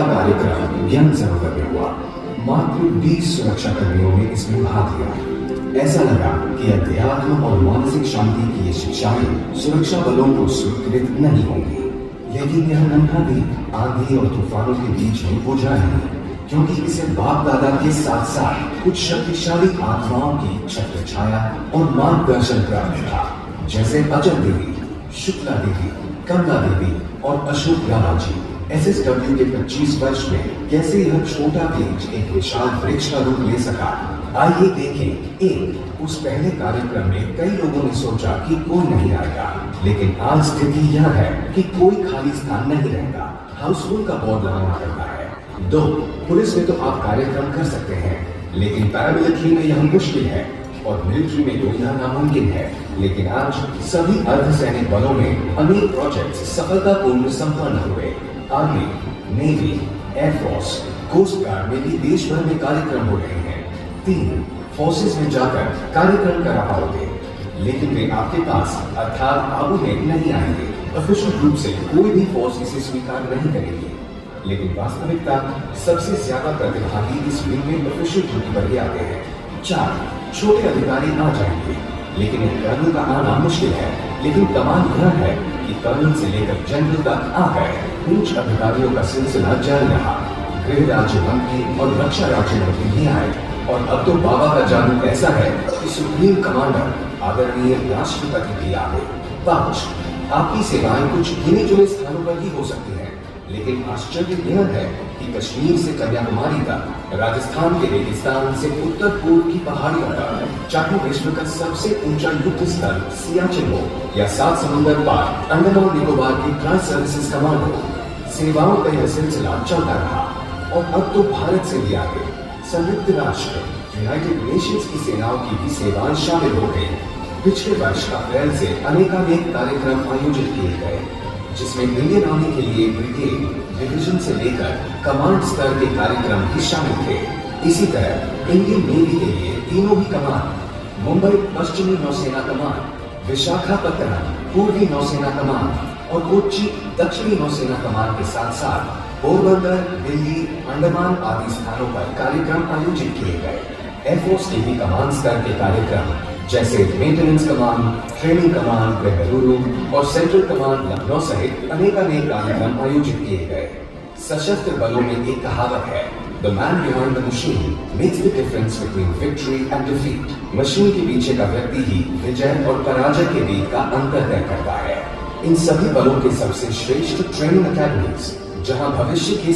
कार्यक्रम ज्ञान सरोवर में हुआ। मात्र 20 सुरक्षा कर्मियों ने इसमें भाग लिया। ऐसा लगा कि अध्यात्म और मानसिक शांति की ये शिक्षाएं सुरक्षा बलों को स्वीकृत नहीं होंगी, लेकिन यह नन्हा भी आंधी और तूफानों के बीच में बुझा नहीं, क्योंकि इसे बाप दादा के साथ साथ कुछ शक्तिशाली आत्माओं की छत्र छाया और मार्गदर्शन प्राप्त था, जैसे अजय देवी, शुक्ला देवी, कमला देवी और अशोक राणा जी। SSW के 25 वर्ष में कैसे यह छोटा पेज एक विशाल वृक्ष का रूप ले सका, आइए देखें। उस पहले कार्यक्रम में कई लोगों ने सोचा कि कोई नहीं आएगा, लेकिन आज स्थिति यह है कि कोई खाली स्थान नहीं रहेगा। हाउसफुल का बोर्ड लगाना पड़ता है। 2, पुलिस में तो आप कार्यक्रम कर सकते हैं, लेकिन पैरामिलिट्री में यह मुश्किल है, और मिलिट्री में तो यह नामुमकिन है। लेकिन आज सभी अर्धसैनिक बलों में अनेक प्रोजेक्ट सफलतापूर्ण संपन्न हुए। Army, navy, air force, coast guard में भी देश भर में कार्यक्रम हो रहे हैं। 3, फोर्सेस में जाकर कार्यक्रम करा पाओगे, लेकिन वे आपके पास अर्थात आबू में नहीं आएंगे। ऑफिशियल रूप से कोई भी फोर्स इसे स्वीकार नहीं करेगी, लेकिन वास्तविकता सबसे ज्यादा प्रतिभागी इस विंग में ऑफिशियल ड्यूटी पर ही आते हैं। 4, छोटे अधिकारी आ जाएंगे, लेकिन एक कर्नल का आना मुश्किल है। लेकिन कमाल यह है कि कर्नल से लेकर जनरल तक आ गए। उच्च अधिकारियों का सिलसिला जारी रहा। गृह राज्य मंत्री और रक्षा राज्य मंत्री भी आए, और अब तो बाबा का जादू ऐसा है कि सुप्रीम कमांडर आदरणीय राष्ट्रपति भी आ गए। 5, आपकी सेवाएं कुछ गिने चुने स्थानों पर ही हो सकती हैं, लेकिन आश्चर्य यह है कि कश्मीर से कन्याकुमारी तक, राजस्थान के रेगिस्तान से उत्तर पूर्व की पहाड़ियों तक, चाहे विश्व का सबसे ऊंचा युद्ध स्थल सियाचिन हो या 7 समुंदर पार अंडमान निकोबार की ट्रांस सर्विसेज कमांड हो, सेवाओं का यह सिलसिला चलता रहा। और अब तो भारत से भी आगे संयुक्त राष्ट्र यूनाइटेड नेशंस की सेनाओं की भी सेवाएं शामिल हो गई। पिछले वर्ष अप्रैल से अनेकानेक कार्यक्रम आयोजित किए गए, जिसमें इंडियन आर्मी के लिए ब्रिगेड, डिवीजन से लेकर कमांड स्तर के कार्यक्रम भी शामिल थे। इसी तरह इंडियन नेवी के लिए तीनों ही कमान, मुंबई पश्चिमी नौसेना कमान, विशाखापत्तनम पूर्वी नौसेना कमान और कोच्चि दक्षिणी नौसेना कमान के साथ साथ पोरबंदर, दिल्ली, अंडमान आदि स्थानों पर कार्यक्रम आयोजित किए गए। एयरफोर्स के भी कमान स्तर के कार्यक्रम जैसे मेंटेनेंस कमान, ट्रेनिंग कमान बेंगलुरु और सेंट्रल कमान लखनऊ सहित अनेकानेक कार्यक्रम आयोजित किए गए। सशस्त्र बलों में एक कहावत है, The man behind the machine makes the difference between victory and defeat. Machine के पीछे का व्यक्ति ही विजय और पराजय के बीच का अंतर तय करता है। इन सभी बलों के सबसे श्रेष्ठ ट्रेनिंग अकेडमीज, जहां भविष्य की